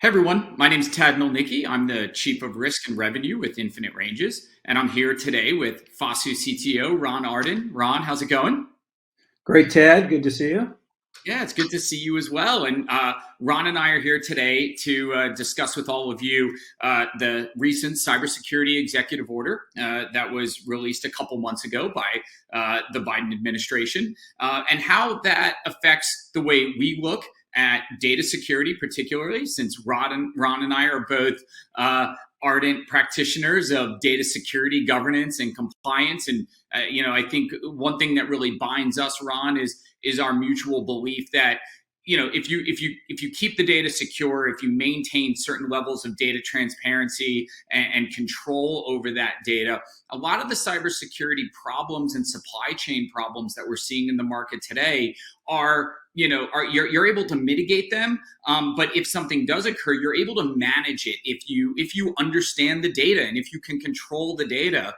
Hey everyone, my name is Tad Milnicki. I'm the Chief of Risk and Revenue with Infinite Ranges, and I'm here today with Fasoo CTO Ron Arden. Ron, how's it going? Great, Tad. Good to see you. Yeah, it's good to see you as well. And Ron and I are here today to discuss with all of you the recent Cybersecurity Executive Order that was released a couple months ago by the Biden administration and how that affects the way we look at data security, particularly since Ron and I are both ardent practitioners of data security, governance, and compliance. And I think one thing that really binds us, Ron, is our mutual belief that if you keep the data secure, if you maintain certain levels of data transparency and control over that data, a lot of the cybersecurity problems and supply chain problems that we're seeing in the market today are you're able to mitigate them, but if something does occur, you're able to manage it if you understand the data and if you can control the data.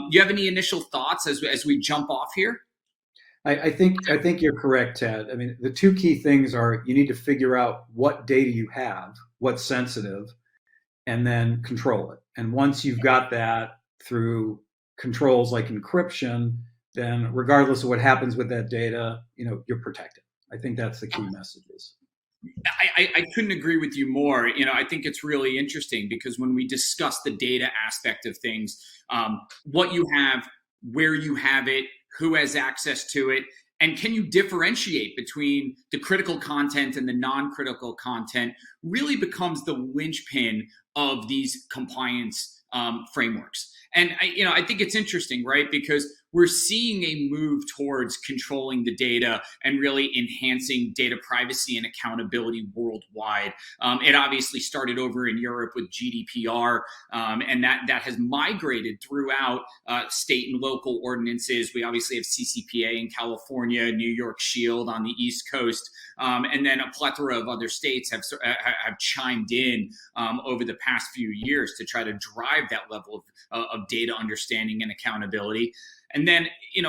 You have any initial thoughts as we jump off here? I think you're correct, Ted. I mean, the two key things are you need to figure out what data you have, what's sensitive, and then control it. And once you've got that through controls like encryption, then regardless of what happens with that data, you're protected. I think that's the key messages. I couldn't agree with you more. I think it's really interesting because when we discuss the data aspect of things, what you have, where you have it, who has access to it, and can you differentiate between the critical content and the non-critical content really becomes the linchpin of these compliance frameworks. And I think it's interesting, right? Because we're seeing a move towards controlling the data and really enhancing data privacy and accountability worldwide. It obviously started over in Europe with GDPR, and that has migrated throughout state and local ordinances. We obviously have CCPA in California, New York Shield on the East Coast, and then a plethora of other states have chimed in over the past few years to try to drive that level of data understanding and accountability. And then,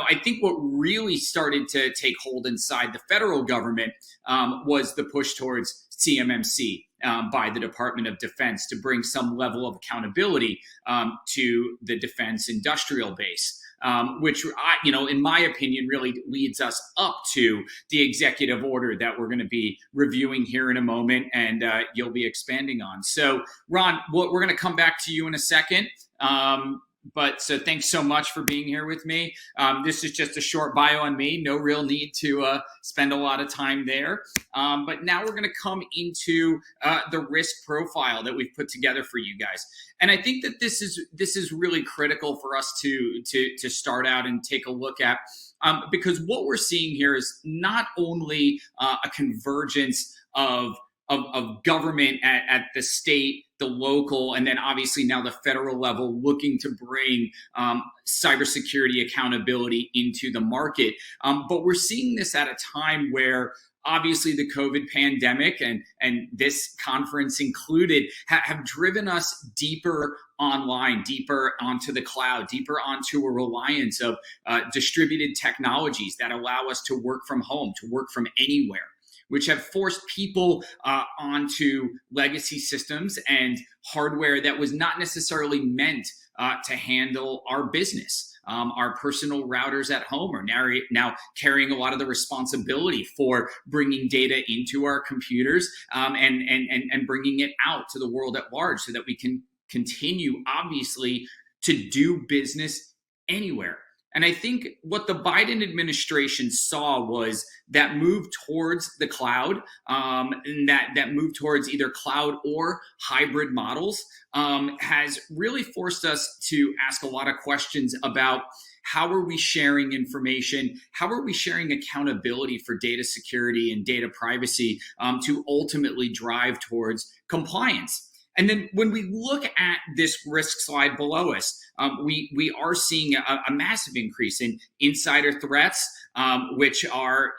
I think what really started to take hold inside the federal government was the push towards CMMC by the Department of Defense to bring some level of accountability to the defense industrial base. Which, in my opinion, really leads us up to the executive order that we're going to be reviewing here in a moment, and you'll be expanding on. So, Ron, we're going to come back to you in a second. But so thanks so much for being here with me. This is just a short bio on me. No real need to spend a lot of time there. But now we're going to come into the risk profile that we've put together for you guys. And I think that this is really critical for us to start out and take a look at. Because what we're seeing here is not only a convergence of government at the state, the local, and then obviously now the federal level looking to bring cybersecurity accountability into the market. But we're seeing this at a time where obviously the COVID pandemic and this conference included have driven us deeper online, deeper onto the cloud, deeper onto a reliance of distributed technologies that allow us to work from home, to work from anywhere, which have forced people onto legacy systems and hardware that was not necessarily meant to handle our business. Our personal routers at home are now carrying a lot of the responsibility for bringing data into our computers and bringing it out to the world at large so that we can continue, obviously, to do business anywhere. And I think what the Biden administration saw was that move towards the cloud, and that move towards either cloud or hybrid models has really forced us to ask a lot of questions about how are we sharing information, how are we sharing accountability for data security and data privacy to ultimately drive towards compliance. And then when we look at this risk slide below us, we are seeing a massive increase in insider threats, which are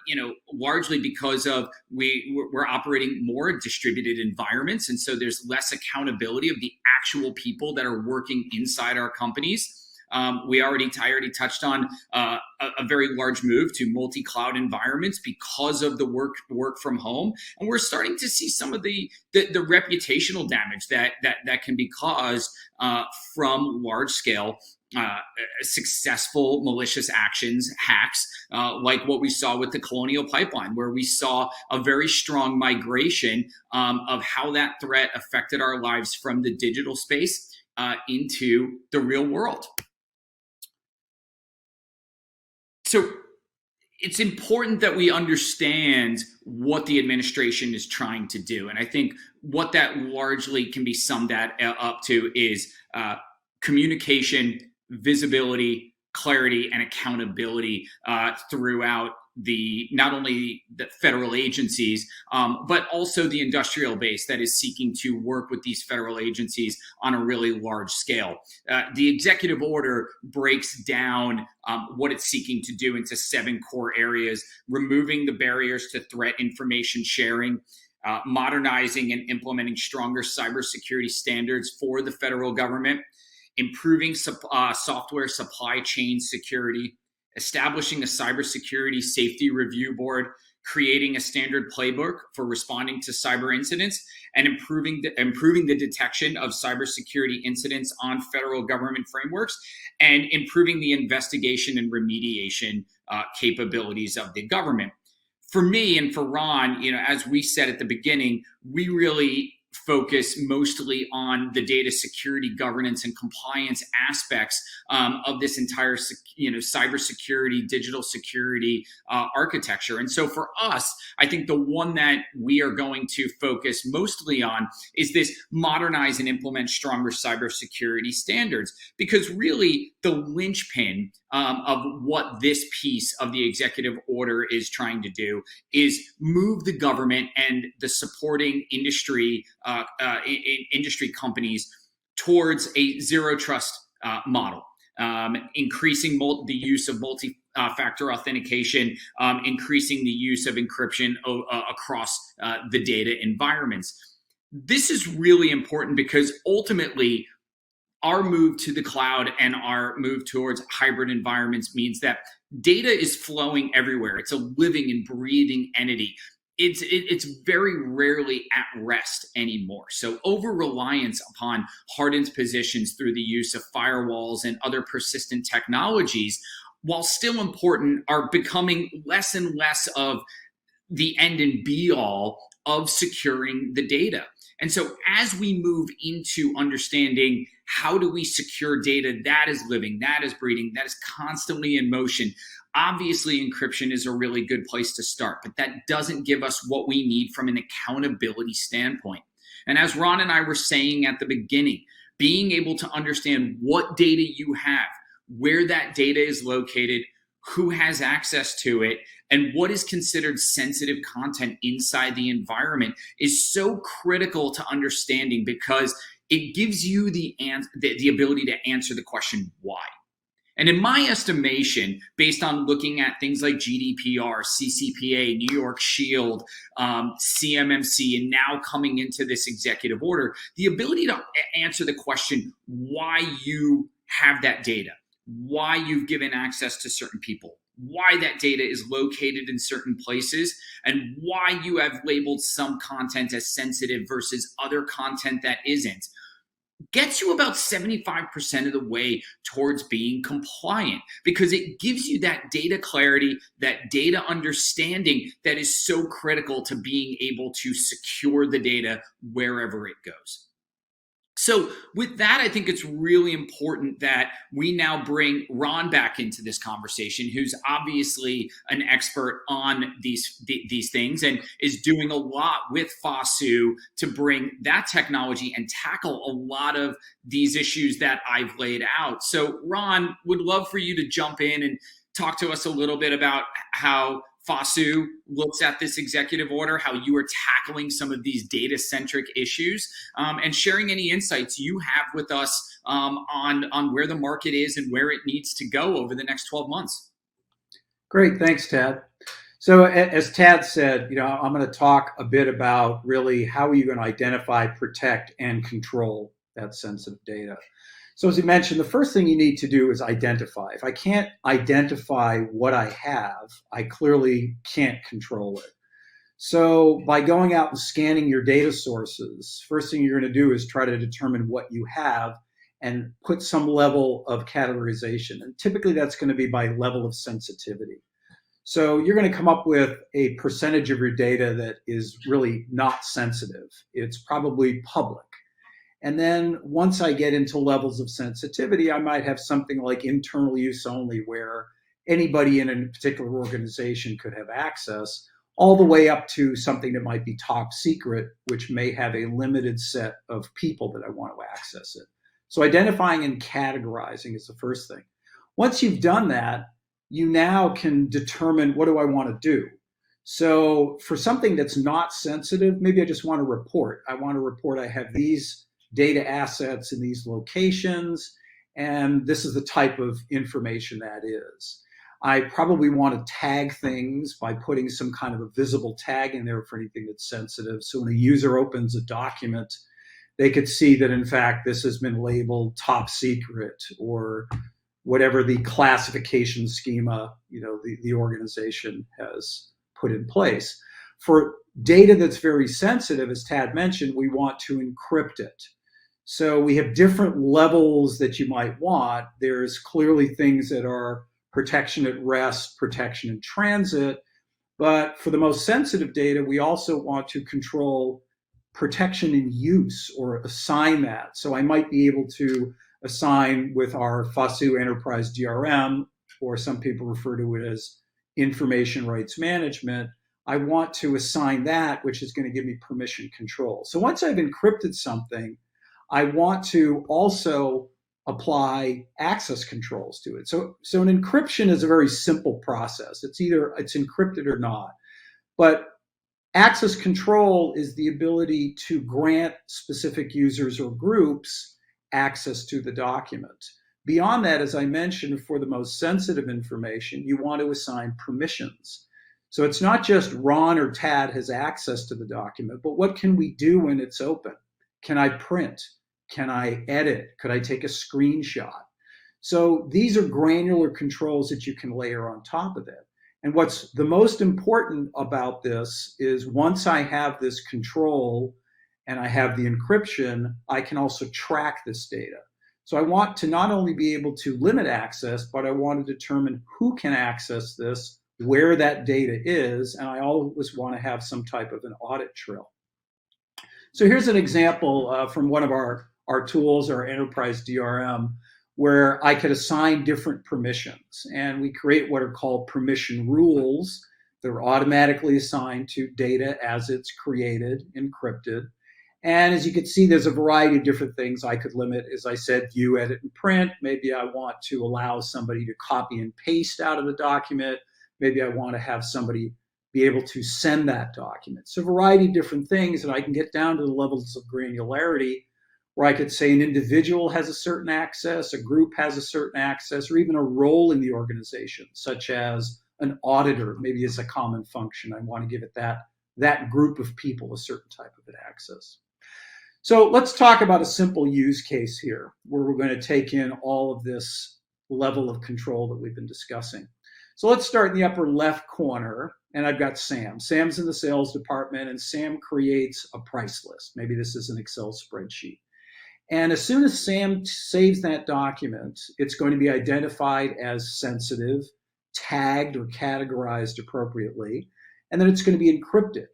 largely because of we're operating more distributed environments, and so there's less accountability of the actual people that are working inside our companies. I already touched on a very large move to multi-cloud environments because of the work from home, and we're starting to see some of the reputational damage that can be caused from large scale successful malicious actions, hacks, like what we saw with the Colonial Pipeline, where we saw a very strong migration of how that threat affected our lives from the digital space into the real world. So it's important that we understand what the administration is trying to do. And I think what that largely can be summed up to is communication, visibility, clarity, and accountability throughout not only the federal agencies, but also the industrial base that is seeking to work with these federal agencies on a really large scale. The executive order breaks down what it's seeking to do into 7 core areas: removing the barriers to threat information sharing, modernizing and implementing stronger cybersecurity standards for the federal government, improving software supply chain security, establishing a cybersecurity safety review board, creating a standard playbook for responding to cyber incidents, and improving the detection of cybersecurity incidents on federal government frameworks, and improving the investigation and remediation capabilities of the government. For me and for Ron, as we said at the beginning, we really focus mostly on the data security, governance, and compliance aspects of this entire, cybersecurity, digital security architecture. And so for us, I think the one that we are going to focus mostly on is this: modernize and implement stronger cybersecurity standards, because really the linchpin of what this piece of the executive order is trying to do is move the government and the supporting industry companies towards a zero trust model, increasing the use of multi-factor authentication, increasing the use of encryption across the data environments. This is really important because ultimately our move to the cloud and our move towards hybrid environments means that data is flowing everywhere. It's a living and breathing entity. It's very rarely at rest anymore. So over-reliance upon hardened positions through the use of firewalls and other persistent technologies, while still important, are becoming less and less of the end and be all of securing the data. And so as we move into understanding how do we secure data that is living, that is breathing, that is constantly in motion, obviously encryption is a really good place to start, but that doesn't give us what we need from an accountability standpoint. And as Ron and I were saying at the beginning, being able to understand what data you have, where that data is located, who has access to it, and what is considered sensitive content inside the environment is so critical to understanding, because it gives you the ability to answer the question, why? And in my estimation, based on looking at things like GDPR, CCPA, New York Shield, CMMC, and now coming into this executive order, the ability to answer the question why you have that data, why you've given access to certain people, why that data is located in certain places, and why you have labeled some content as sensitive versus other content that isn't, gets you about 75% of the way towards being compliant, because it gives you that data clarity, that data understanding that is so critical to being able to secure the data wherever it goes. So with that, I think it's really important that we now bring Ron back into this conversation, who's obviously an expert on these things and is doing a lot with Fasoo to bring that technology and tackle a lot of these issues that I've laid out. So Ron, would love for you to jump in and talk to us a little bit about how Fasoo looks at this executive order, how you are tackling some of these data-centric issues, and sharing any insights you have with us on where the market is and where it needs to go over the next 12 months. Great, thanks, Tad. So as Tad said, I'm going to talk a bit about really how you're going to identify, protect, and control that sensitive data. So as you mentioned, the first thing you need to do is identify. If I can't identify what I have, I clearly can't control it. So by going out and scanning your data sources, first thing you're going to do is try to determine what you have and put some level of categorization. And typically that's going to be by level of sensitivity. So you're going to come up with a percentage of your data that is really not sensitive. It's probably public. And then once I get into levels of sensitivity, I might have something like internal use only, where anybody in a particular organization could have access, all the way up to something that might be top secret, which may have a limited set of people that I want to access it. So identifying and categorizing is the first thing. Once you've done that, you now can determine, what do I want to do? So for something that's not sensitive, maybe I just want to report. I want to report I have these data assets in these locations, and this is the type of information that is. I probably want to tag things by putting some kind of a visible tag in there for anything that's sensitive. So when a user opens a document, they could see that, in fact, this has been labeled top secret, or whatever the classification schema, the organization has put in place. For data that's very sensitive, as Tad mentioned, we want to encrypt it. So we have different levels that you might want. There's clearly things that are protection at rest, protection in transit. But for the most sensitive data, we also want to control protection in use, or assign that. So I might be able to assign with our Fasoo Enterprise DRM, or some people refer to it as information rights management. I want to assign that, which is going to give me permission control. So once I've encrypted something, I want to also apply access controls to it. So an encryption is a very simple process. It's either it's encrypted or not. But access control is the ability to grant specific users or groups access to the document. Beyond that, as I mentioned, for the most sensitive information, you want to assign permissions. So it's not just Ron or Tad has access to the document, but what can we do when it's open? Can I print? Can I edit? Could I take a screenshot? So these are granular controls that you can layer on top of it. And what's the most important about this is, once I have this control and I have the encryption, I can also track this data. So I want to not only be able to limit access, but I want to determine who can access this, where that data is, and I always want to have some type of an audit trail. So here's an example from one of our tools, our enterprise DRM, where I could assign different permissions. And we create what are called permission rules. They're automatically assigned to data as it's created, encrypted. And as you can see, there's a variety of different things I could limit. As I said, view, edit, and print. Maybe I want to allow somebody to copy and paste out of the document. Maybe I want to have somebody be able to send that document. So a variety of different things, and I can get down to the levels of granularity where I could say an individual has a certain access, a group has a certain access, or even a role in the organization, such as an auditor, maybe is a common function. I want to give it that group of people a certain type of an access. So let's talk about a simple use case here, where we're going to take in all of this level of control that we've been discussing. So let's start in the upper left corner, and I've got Sam. Sam's in the sales department, and Sam creates a price list. Maybe this is an Excel spreadsheet. And as soon as Sam saves that document, it's going to be identified as sensitive, tagged or categorized appropriately, and then it's going to be encrypted.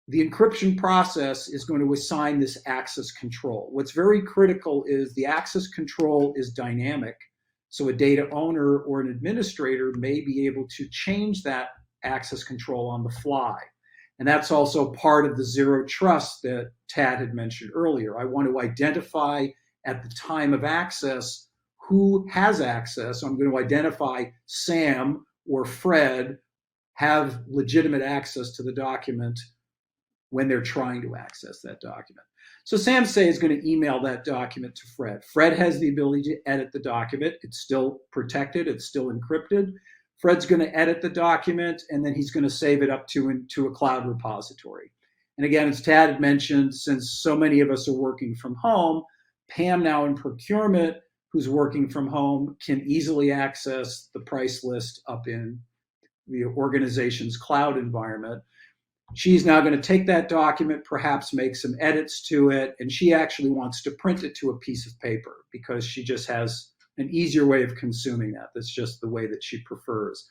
The encryption process is going to assign this access control. What's very critical is the access control is dynamic. So a data owner or an administrator may be able to change that access control on the fly. And that's also part of the zero trust that Tad had mentioned earlier. I want to identify at the time of access who has access. I'm going to identify Sam or Fred have legitimate access to the document when they're trying to access that document. So Sam, say, is going to email that document to Fred. Fred has the ability to edit the document. It's still protected. It's still encrypted. Fred's going to edit the document, and then he's going to save it up to a cloud repository. And again, as Tad had mentioned, since so many of us are working from home, Pam now in procurement, who's working from home, can easily access the price list up in the organization's cloud environment. She's now going to take that document, perhaps make some edits to it, and she actually wants to print it to a piece of paper because she just has an easier way of consuming that. That's just the way that she prefers.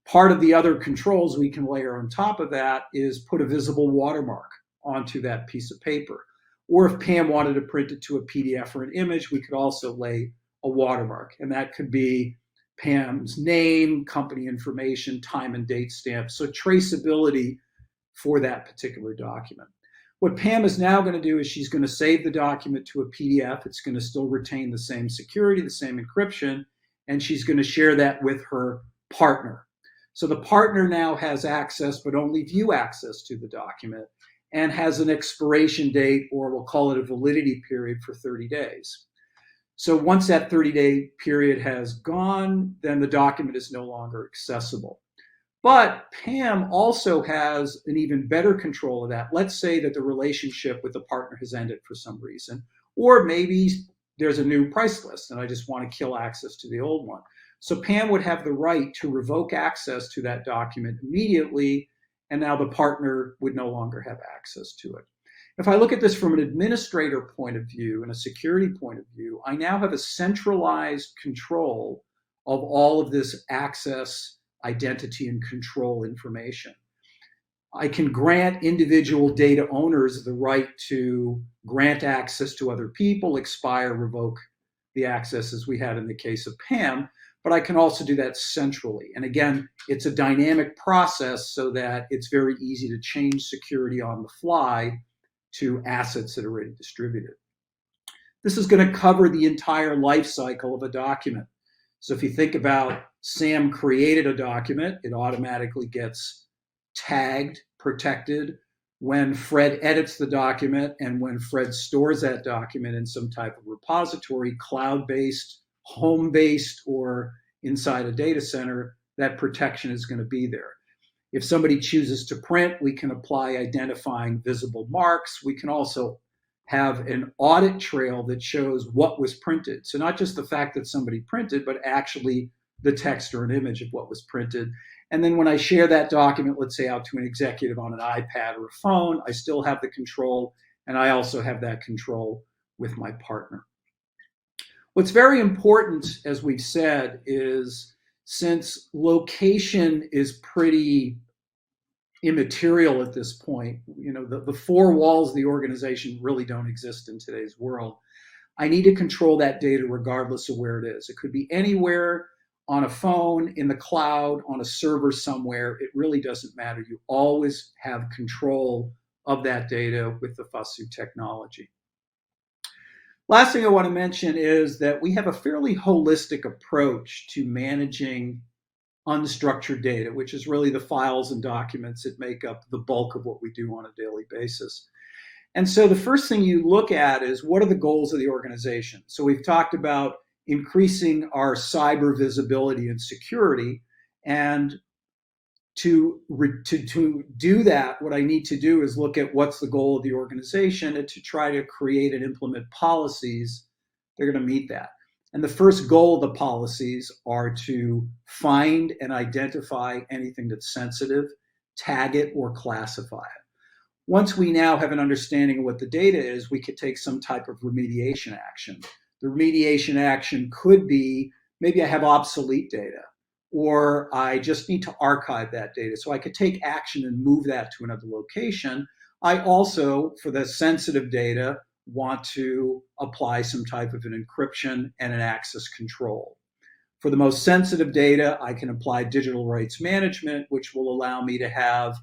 Part of the other controls we can layer on top of that is put a visible watermark onto that piece of paper. Or if Pam wanted to print it to a PDF or an image, we could also lay a watermark. And that could be Pam's name, company information, time and date stamp. So traceability for that particular document. What Pam is now going to do is she's going to save the document to a PDF. It's going to still retain the same security, the same encryption, and she's going to share that with her partner. So the partner now has access, but only view access to the document, and has an expiration date, or we'll call it a validity period, for 30 days. So once that 30-day period has gone, then the document is no longer accessible. But Pam also has an even better control of that. Let's say that the relationship with the partner has ended for some reason, or maybe there's a new price list and I just want to kill access to the old one. So Pam would have the right to revoke access to that document immediately, and now the partner would no longer have access to it. If I look at this from an administrator point of view and a security point of view, I now have a centralized control of all of this access, identity, and control information. I can grant individual data owners the right to grant access to other people, expire, revoke the access, as we had in the case of Pam, but I can also do that centrally. And again, it's a dynamic process so that it's very easy to change security on the fly to assets that are already distributed. This is going to cover the entire life cycle of a document. So if you think about Sam created a document, it automatically gets tagged, protected. When Fred edits the document and when Fred stores that document in some type of repository, cloud-based, home-based, or inside a data center, that protection is going to be there. If somebody chooses to print, we can apply identifying visible marks. We can also have an audit trail that shows what was printed. So not just the fact that somebody printed, but actually the text or an image of what was printed. And then when I share that document, let's say out to an executive on an iPad or a phone, I still have the control, and I also have that control with my partner. What's very important, as we've said, is since location is pretty immaterial at this point, the four walls of the organization really don't exist in today's world. I need to control that data regardless of where it is. It could be anywhere, on a phone, in the cloud, on a server somewhere. It really doesn't matter. You always have control of that data with the Fasoo technology. Last thing I want to mention is that we have a fairly holistic approach to managing unstructured data, which is really the files and documents that make up the bulk of what we do on a daily basis. And so the first thing you look at is, what are the goals of the organization? So we've talked about increasing our cyber visibility and security. And to do that, what I need to do is look at what's the goal of the organization and to try to create and implement policies that are going to meet that. And the first goal of the policies are to find and identify anything that's sensitive, tag it, or classify it. Once we now have an understanding of what the data is, we could take some type of remediation action. The remediation action could be, maybe I have obsolete data, or I just need to archive that data. So I could take action and move that to another location. I also, for the sensitive data, want to apply some type of an encryption and an access control. For the most sensitive data, I can apply digital rights management, which will allow me to have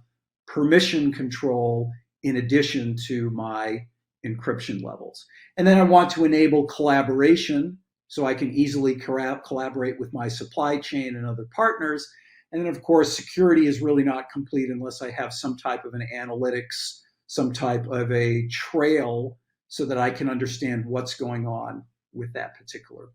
permission control in addition to my encryption levels. And then I want to enable collaboration so I can easily collaborate with my supply chain and other partners. And then, of course, security is really not complete unless I have some type of an analytics, some type of a trail so that I can understand what's going on with that particular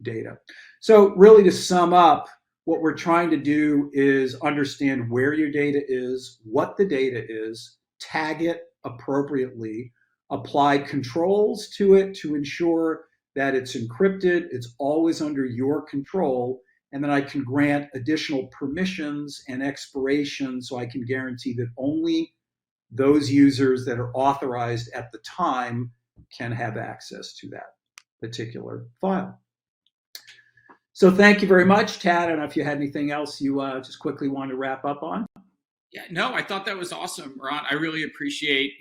data. So really, to sum up, what we're trying to do is understand where your data is, what the data is, tag it appropriately, apply controls to it to ensure that it's encrypted, it's always under your control, and then I can grant additional permissions and expiration so I can guarantee that only those users that are authorized at the time can have access to that particular file. So thank you very much, Tad. I don't know if you had anything else you just quickly want to wrap up on. Yeah, no, I thought that was awesome, Ron. I really appreciate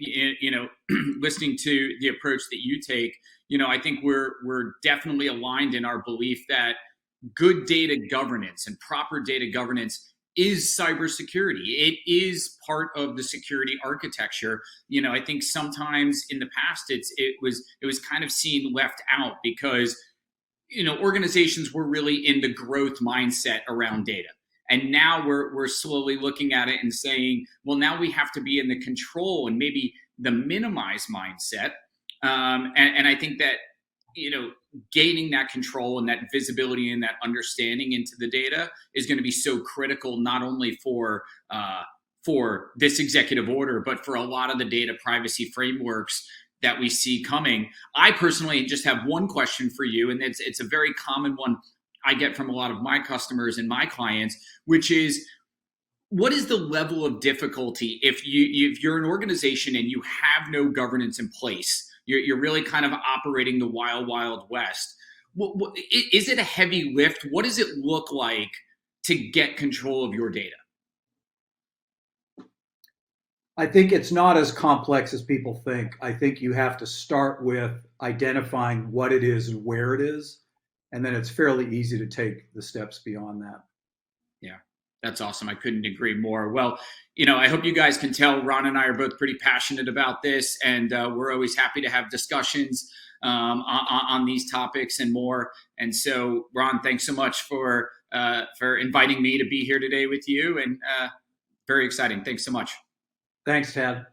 listening to the approach that you take. I think we're definitely aligned in our belief that good data governance and proper data governance is cybersecurity. It is part of the security architecture. I think sometimes in the past it was kind of seen left out because organizations were really in the growth mindset around data. And now we're slowly looking at it and saying, well, now we have to be in the control and maybe the minimize mindset. And I think that, gaining that control and that visibility and that understanding into the data is going to be so critical, not only for this executive order, but for a lot of the data privacy frameworks that we see coming. I personally just have one question for you, and it's a very common one I get from a lot of my customers and my clients, which is, what is the level of difficulty if you're an organization and you have no governance in place? You're really kind of operating the wild west. Is it a heavy lift? What does it look like to get control of your data? I think it's not as complex as people think. I think you have to start with identifying what it is and where it is, and then it's fairly easy to take the steps beyond that. Yeah, that's awesome. I couldn't agree more. Well, I hope you guys can tell Ron and I are both pretty passionate about this, and we're always happy to have discussions on these topics and more. And so, Ron, thanks so much for inviting me to be here today with you, and very exciting. Thanks so much. Thanks, Tad.